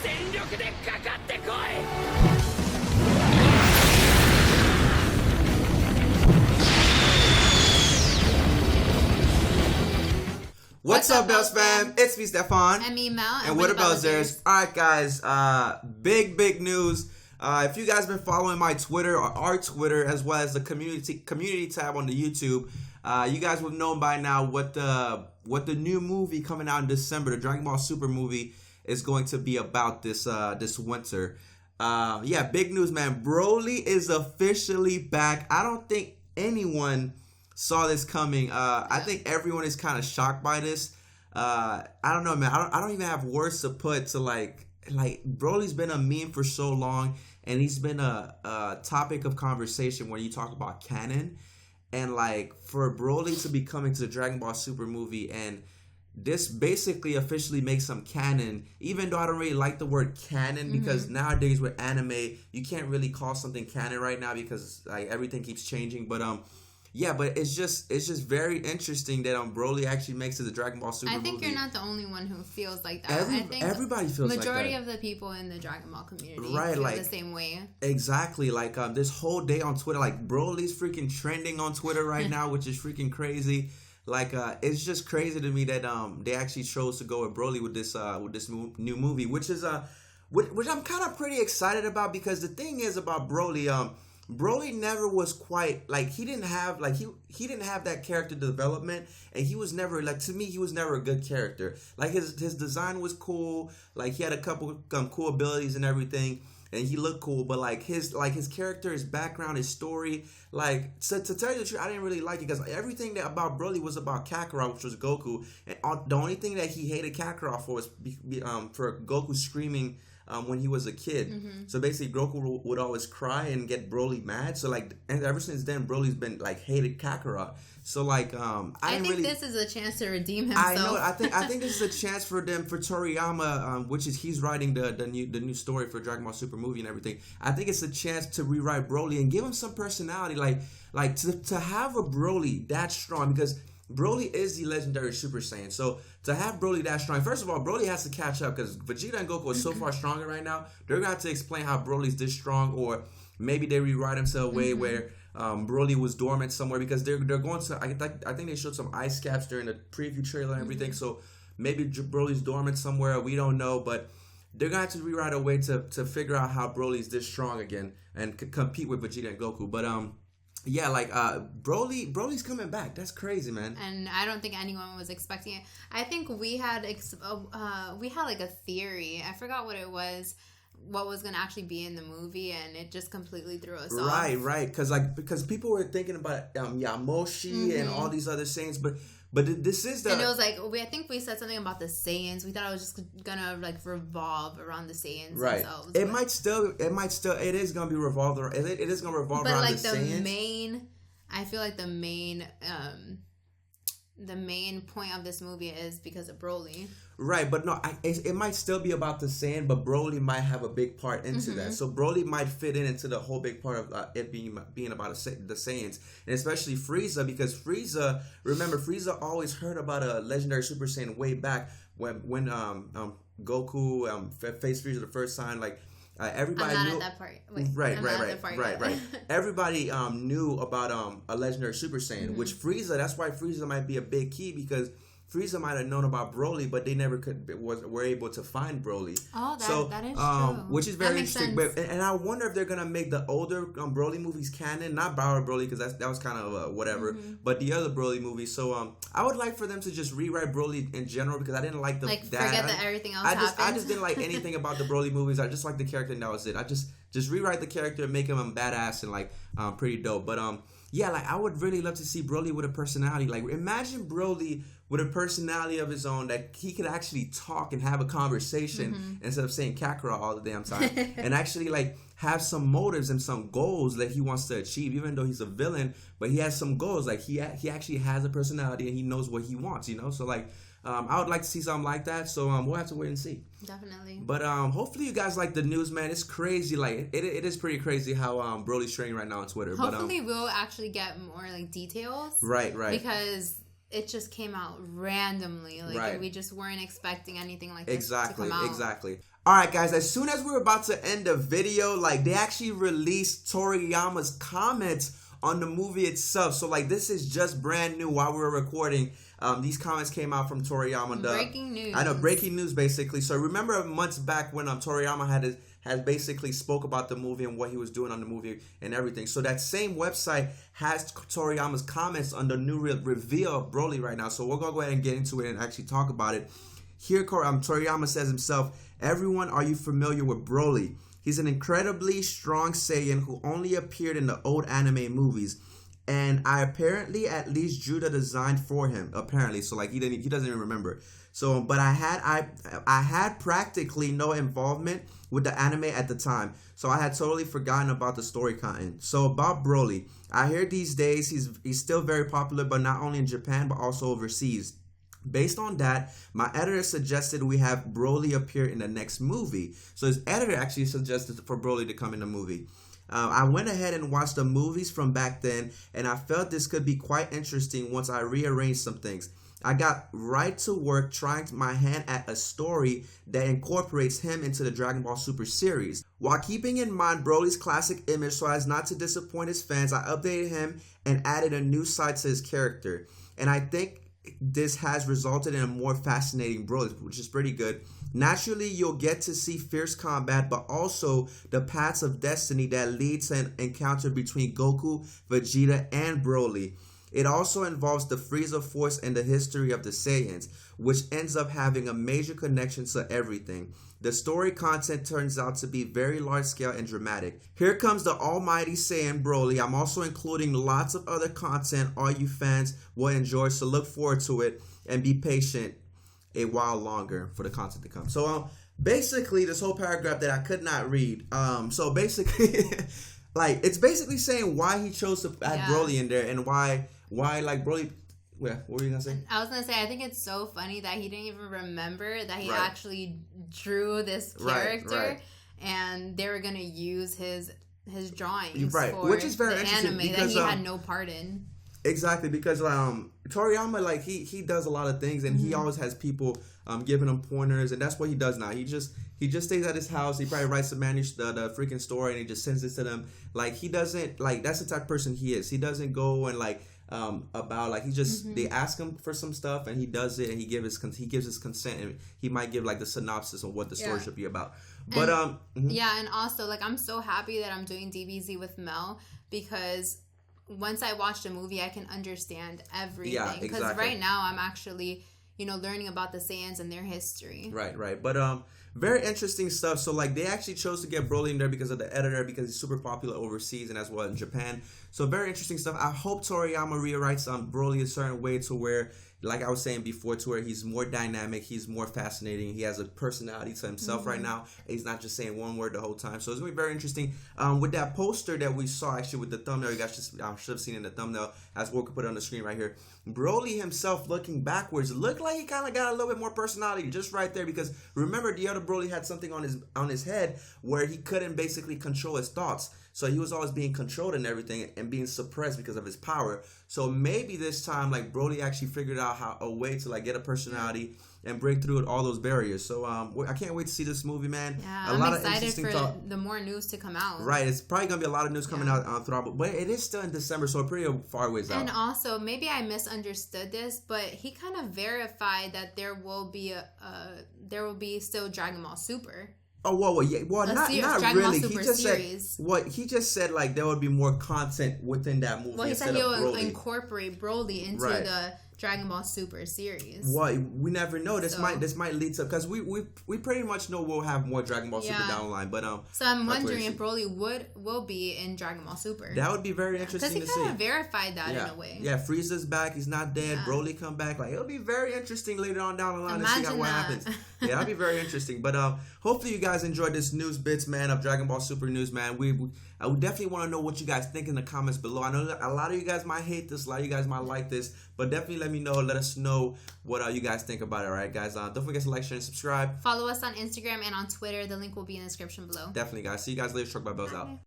全力でかかってこい What's up, Belz fam? It's me, Stefan. And me, Mel. And what about Belzers? Alright, guys. Big news. If you guys been following my Twitter or our Twitter, as well as the community tab on the YouTube, you guys will know by now what the new movie coming out in December, the Dragon Ball Super movie, is going to be about this winter. Big news, man. BROLY is officially back. I don't think anyone saw this coming. I think everyone is kind of shocked by this. I don't know, man. I don't even have words to put to like BROLY's been a meme for so long, and he's been a topic of conversation when you talk about canon, and like for BROLY to be coming to the Dragon Ball Super movie, and this basically officially makes some canon, even though I don't really like the word canon, because nowadays with anime you can't really call something canon right now because like everything keeps changing. But but it's just very interesting that BROLY actually makes it the Dragon Ball Super movie. I think you're not the only one who feels like that. I think everybody feels like that. Majority of the people in the Dragon Ball community feel the same way. Exactly. Like this whole day on Twitter, like BROLY's freaking trending on Twitter right now, which is freaking crazy. Like it's just crazy to me that they actually chose to go with BROLY with this new movie, which is which I'm kind of pretty excited about, because the thing is about BROLY, BROLY never was quite like he didn't have that character development, and he was never, like, to me, he was never a good character. Like his design was cool, like he had a couple cool abilities and everything, and he looked cool, but like his character, his background, his story, like to tell you the truth, I didn't really like it, because everything that about BROLY was about Kakarot, which was Goku, and the only thing that he hated Kakarot for was for Goku screaming when he was a kid. So basically Goku would always cry and get BROLY mad. So like, and ever since then BROLY's been like hated Kakarot. So like I think this is a chance to redeem himself. I know. I think this is a chance for Toriyama, which is he's writing the new story for Dragon Ball Super movie and everything. I think it's a chance to rewrite BROLY and give him some personality, like to have a BROLY that strong, because BROLY is the legendary Super Saiyan. So to have BROLY that strong, first of all, BROLY has to catch up, because Vegeta and Goku are so far stronger right now. They're going to have to explain how BROLY's this strong, or maybe they rewrite themselves way where BROLY was dormant somewhere, because they're going to, I think they showed some ice caps during the preview trailer and everything. So maybe BROLY's dormant somewhere. We don't know, but they're going to have to rewrite a way to figure out how BROLY's this strong again and compete with Vegeta and Goku. But BROLY's coming back. That's crazy, man. And I don't think anyone was expecting it. I think we had like a theory. I forgot what it was, what was going to actually be in the movie, and it just completely threw us off. Right. Because people were thinking about Yamoshi and all these other Saiyans, but this is the... And it was like, I think we said something about the Saiyans. We thought it was just gonna like revolve around the Saiyans themselves. It might still, it is gonna be revolved around, it is gonna revolve around the Saiyans. I feel like the main point of this movie is because of BROLY. Right, but no, it might still be about the Saiyan, but BROLY might have a big part into that. So BROLY might fit into the whole big part of it being about the Saiyans, and especially Frieza, because Frieza always heard about a legendary Super Saiyan way back when Goku faced Frieza the first time. Like everybody I'm not knew at that part. Wait, right. Everybody knew about a legendary Super Saiyan, which Frieza. That's why Frieza might be a big key, because Frieza might have known about BROLY, but they never were able to find BROLY. Oh, that is true. Which is very interesting. But, and I wonder if they're gonna make the older BROLY movies canon, not Power BROLY, because that was kind of whatever. But the other BROLY movies. So I would like for them to just rewrite BROLY in general, because I didn't like forget that everything else happened. I just didn't like anything about the BROLY movies. I just liked the character, and that was it. I just rewrite the character and make him a badass and like pretty dope. But I would really love to see BROLY with a personality. Like, imagine BROLY with a personality of his own, that he could actually talk and have a conversation instead of saying Kakarot all the damn time, and actually like have some motives and some goals that he wants to achieve, even though he's a villain, but he has some goals. Like he actually has a personality and he knows what he wants, So like I would like to see something like that. So we'll have to wait and see. Definitely. But hopefully you guys like the news, man. It's crazy. Like it is pretty crazy how BROLY's trending right now on Twitter. Hopefully we'll actually get more like details. Right. Because it just came out randomly. Like we just weren't expecting anything like this to come out. Exactly. Alright guys, as soon as we're about to end the video, like they actually released Toriyama's comments on the movie itself. So like this is just brand new while we were recording. These comments came out from Toriyama. Breaking news. I know, breaking news basically. So remember months back when Toriyama had basically spoke about the movie and what he was doing on the movie and everything. So that same website has Toriyama's comments on the new reveal of Broly right now. So we're gonna go ahead and get into it and actually talk about it. Here, Toriyama says himself, "Everyone, are you familiar with Broly? He's an incredibly strong Saiyan who only appeared in the old anime movies. And I apparently at least drew the design for him, apparently." So like he doesn't even remember. So but I had practically no involvement with the anime at the time. So I had totally forgotten about the story content. So about Broly, I hear these days he's still very popular, but not only in Japan but also overseas. Based on that, my editor suggested we have Broly appear in the next movie. So his editor actually suggested for Broly to come in the movie. I went ahead and watched the movies from back then, and I felt this could be quite interesting once I rearranged some things. I got right to work trying my hand at a story that incorporates him into the Dragon Ball Super series. While keeping in mind Broly's classic image so as not to disappoint his fans, I updated him and added a new side to his character. And I think this has resulted in a more fascinating Broly, which is pretty good. Naturally, you'll get to see fierce combat, but also the paths of destiny that lead to an encounter between Goku, Vegeta, and Broly. It also involves the Frieza Force and the history of the Saiyans, which ends up having a major connection to everything. The story content turns out to be very large scale and dramatic. Here comes the almighty Saiyan Broly. I'm also including lots of other content all you fans will enjoy, so look forward to it and be patient a while longer for the content to come. So basically this whole paragraph that I could not read, so basically like it's basically saying why he chose to add Broly in there and why like Broly. Yeah, what were you gonna say? I was gonna say I think it's so funny that he didn't even remember that he actually drew this character, and they were gonna use his drawings for which is very the interesting anime because that he had no part in. Exactly, because Toriyama, like he does a lot of things, and he always has people giving him pointers, and that's what he does now. He just stays at his house. He probably writes the freaking story, and he just sends it to them. Like he doesn't that's the type of person he is. He doesn't go and about like he just they ask him for some stuff and he does it, and he gives his consent, and he might give like the synopsis of what the story should be about. But and also like I'm so happy that I'm doing DBZ with Mel, because once I watch the movie I can understand everything, because right now I'm actually learning about the Saiyans and their history. Right. But very interesting stuff. So like they actually chose to get Broly in there because of the editor, because he's super popular overseas and as well in Japan. So very interesting stuff. I hope Toriyama rewrites Broly a certain way to where, like I was saying before, to where he's more dynamic, he's more fascinating, he has a personality to himself right now. He's not just saying one word the whole time. So it's going to be very interesting. With that poster that we saw, actually with the thumbnail, you guys should have seen in the thumbnail, as we'll put it on the screen right here. Broly himself looking backwards looked like he kind of got a little bit more personality just right there, because remember the other Broly had something on his head where he couldn't basically control his thoughts. So he was always being controlled and everything and being suppressed because of his power. So maybe this time, like Broly actually figured out a way to like get a personality and break through all those barriers. So I can't wait to see this movie, man. Yeah, I'm excited for the more news to come out. Right, it's probably gonna be a lot of news coming out throughout, but it is still in December, so pretty far ways out. And also, maybe I misunderstood this, but he kind of verified that there will be still Dragon Ball Super. Oh well, yeah, well, not really. He just said like there would be more content within that movie. Well, he said he'll incorporate Broly into the Dragon Ball Super series. Well, we never know. This might lead to, because we pretty much know we'll have more Dragon Ball Super down the line. But so I'm wondering if Broly will be in Dragon Ball Super. That would be very interesting to see. Because he kind of verified that in a way. Yeah, Frieza's back. He's not dead. Broly come back. Like it'll be very interesting later on down the line to see what happens. Yeah, that'll be very interesting. But hopefully you guys enjoyed this news bits, man, of Dragon Ball Super news, man. I would definitely want to know what you guys think in the comments below. I know that a lot of you guys might hate this, a lot of you guys might like this, but definitely let me know. Let us know what you guys think about it, all right, guys? Don't forget to like, share, and subscribe. Follow us on Instagram and on Twitter. The link will be in the description below. Definitely, guys. See you guys later. Struckbybelz out.